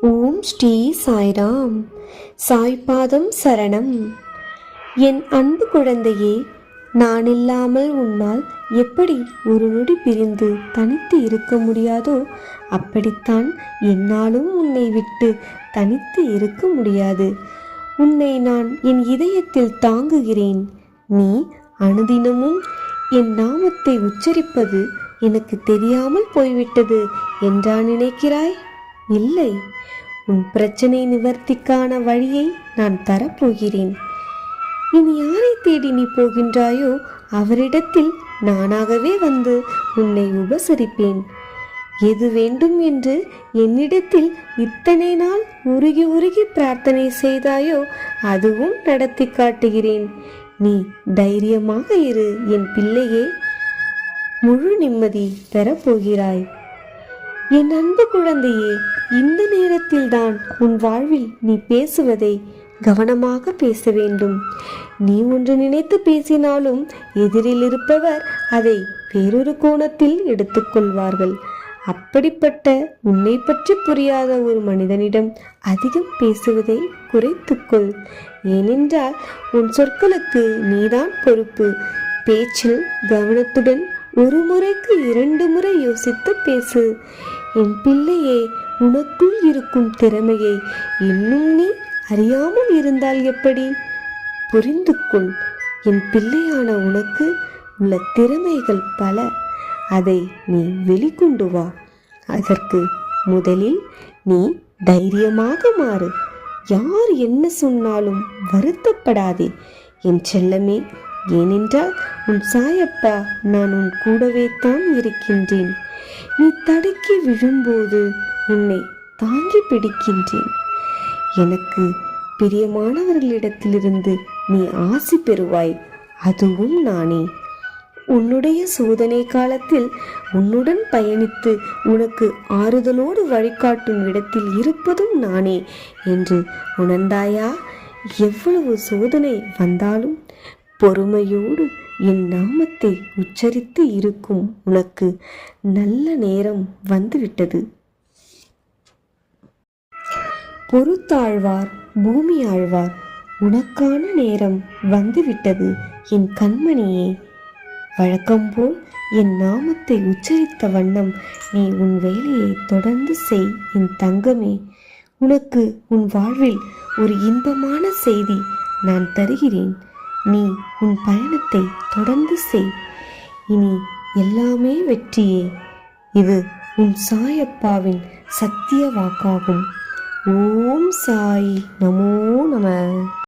ஓம் ஸ்ரீ சாய்ராம். சாய்பாதம் சரணம். என் அன்பு குழந்தையே, நான் இல்லாமல் உன்னால் எப்படி ஒரு நொடி பிரிந்து தனித்து இருக்க முடியாதோ அப்படித்தான் என்னாலும் உன்னை விட்டு தனித்து இருக்க முடியாது. உன்னை நான் என் இதயத்தில் தாங்குகிறேன். நீ அனுதினமும் என் நாமத்தை உச்சரிப்பது எனக்கு தெரியாமல் போய்விட்டது என்றா நினைக்கிறாய்? இல்லை, உன் பிரச்சனை நிவர்த்திக்கான வழியை நான் தரப்போகிறேன். இனி யாரை தேடி நீ போகின்றாயோ அவரிடத்தில் நானாகவே வந்து உன்னை உபசரிப்பேன். எது வேண்டும் என்று என்னிடத்தில் இத்தனை நாள் உருகி உருகி பிரார்த்தனை செய்தாயோ அதுவும் நடத்தி காட்டுகிறேன். நீ தைரியமாக இரு என் பிள்ளையே. முழு நிம்மதி பெறப்போகிறாய். என் அன்பு குழந்தையே, இந்த நேரத்தில் தான் உன் வாழ்வில் நீ பேசுவதை கவனமாக பேச வேண்டும். நீ ஒன்று நினைத்து பேசினாலும் எதிரில் இருப்பவர் அதை வேறொரு கோணத்தில் எடுத்துக்கொள்வார்கள். அப்படிப்பட்ட உன்னை பற்றி புரியாத ஒரு மனிதனிடம் அதிகம் பேசுவதை குறைத்துக்கொள். ஏனென்றால் உன் சொற்களுக்கு நீதான் பொறுப்பு. பேச்சில் கவனத்துடன் ஒரு முறைக்கு 2 முறை யோசித்து பேசு. என் பிள்ளையே, உனக்குள் இருக்கும் திறமையை இன்னும் நீ அறியாமல் இருந்தால் எப்படி? புரிந்து கொள். என் பிள்ளையான உனக்கு உள்ள திறமைகள் பல. அதை நீ வெளிக்கொண்டு வா. அதற்கு முதலில் நீ தைரியமாக மாறு. யார் என்ன சொன்னாலும் வருத்தப்படாதே என் செல்லமே. ஏனென்றால் உன் சாயப்பா நான் உன் கூடவே தான் இருக்கின்றேன். நீ தடுக்கி விழும்போது உன்னை தாங்கி பிடிக்கின்றேன். எனக்கு பிரியமானவர்களிடத்திலிருந்து நீ ஆசி பெறுவாய், அதுவும் நானே. உன்னுடைய சோதனை காலத்தில் உன்னுடன் பயணித்து உனக்கு ஆறுதலோடு வழிகாட்டும் இடத்தில் இருப்பதும் நானே என்று உணர்ந்தாயா? எவ்வளவு சோதனை வந்தாலும் பொறுமையோடு என் நாமத்தை உச்சரித்து இருக்கும் உனக்கு நல்ல நேரம் வந்துவிட்டது. பொறுத்தாழ்வார் பூமி ஆழ்வார், உனக்கான நேரம் வந்துவிட்டது என் கண்மணியே. வழக்கம்போல் என் நாமத்தை உச்சரித்த வண்ணம் நீ உன் வேலையை தொடர்ந்து செய் என் தங்கமே. உனக்கு உன் வாழ்வில் ஒரு இன்பமான செய்தி நான் தருகிறேன். நீ உன் பயணத்தை தொடர்ந்து செய். இனி எல்லாமே வெற்றியே. இது உன் சாயப்பாவின் சத்திய வாக்காகும். ஓம் சாய் நமோ நம.